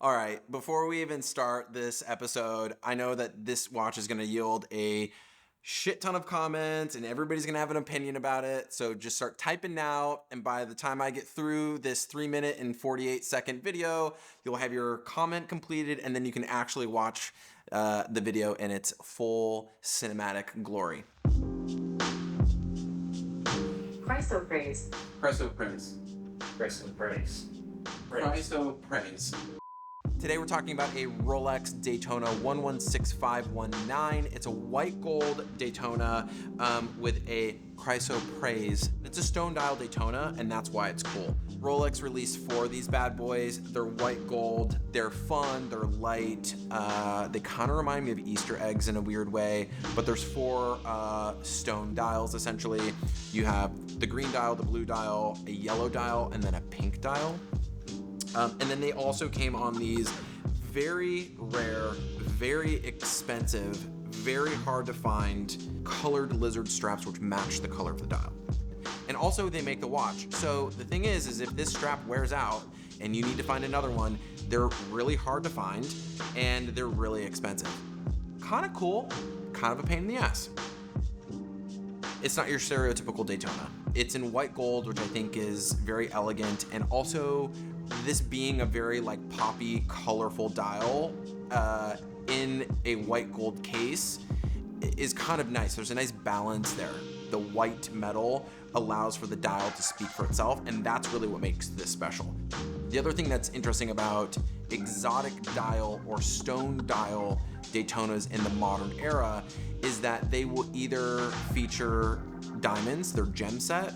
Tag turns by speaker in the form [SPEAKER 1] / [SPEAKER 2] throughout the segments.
[SPEAKER 1] All right, before we even start this episode, I know that this watch is going to yield a shit ton of comments and everybody's going to have an opinion about it. So just start typing now. And by the time I get through this 3-minute and 48-second video, you'll have your comment completed and then you can actually watch the video in its full cinematic glory.
[SPEAKER 2] Chrysoprase.
[SPEAKER 1] Chrysoprase.
[SPEAKER 3] Chrysoprase.
[SPEAKER 1] Chrysoprase. Today we're talking about a Rolex Daytona 116519. It's a white gold Daytona with a Chrysoprase. It's a stone dial Daytona, and that's why it's cool. Rolex released 4 of these bad boys. They're white gold, they're fun, they're light. They kind of remind me of Easter eggs in a weird way, but there's 4 stone dials essentially. You have the green dial, the blue dial, a yellow dial, and then a pink dial. And then they also came on these very rare, very expensive, very hard to find colored lizard straps which match the color of the dial. And also they make the watch. So the thing is if this strap wears out and you need to find another one, they're really hard to find and they're really expensive. Kind of cool, kind of a pain in the ass. It's not your stereotypical Daytona. It's in white gold, which I think is very elegant, and also this being a very like poppy, colorful dial in a white gold case is kind of nice. There's a nice balance there. The white metal allows for the dial to speak for itself, and that's really what makes this special. The other thing that's interesting about exotic dial or stone dial Daytonas in the modern era is that they will either feature diamonds, their gem set,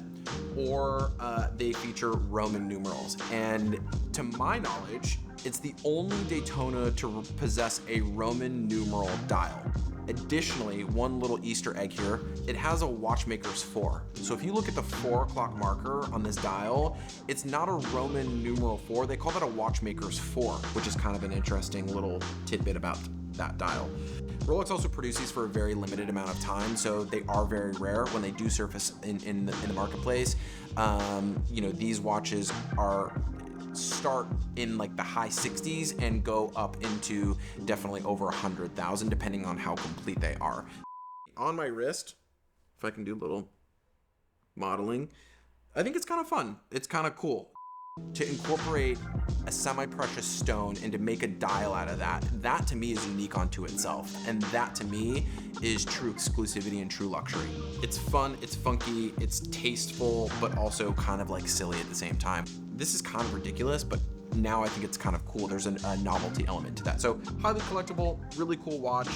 [SPEAKER 1] or they feature Roman numerals. And to my knowledge, it's the only Daytona to possess a Roman numeral dial. Additionally, one little Easter egg here, it has a watchmaker's 4. So if you look at the 4 o'clock marker on this dial, it's not a Roman numeral 4, they call that a watchmaker's 4, which is kind of an interesting little tidbit about that dial. Rolex also produces these for a very limited amount of time, so they are very rare when they do surface in the marketplace. These watches start in like the high 60s and go up into definitely over 100,000 depending on how complete they are. On my wrist, if I can do a little modeling, I think it's kind of fun. It's kind of cool to incorporate a semi-precious stone and to make a dial out of that. That to me is unique unto itself, and that to me is true exclusivity and true luxury. It's fun, it's funky, it's tasteful, but also kind of like silly at the same time. This is kind of ridiculous, but now I think it's kind of cool. There's a novelty element to that. So highly collectible, really cool watch.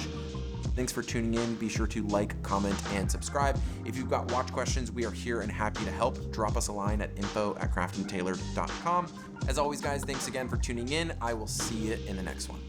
[SPEAKER 1] Thanks for tuning in. Be sure to like, comment, and subscribe. If you've got watch questions, we are here and happy to help. Drop us a line at info@craftingtailored.com. As always, guys, thanks again for tuning in. I will see you in the next one.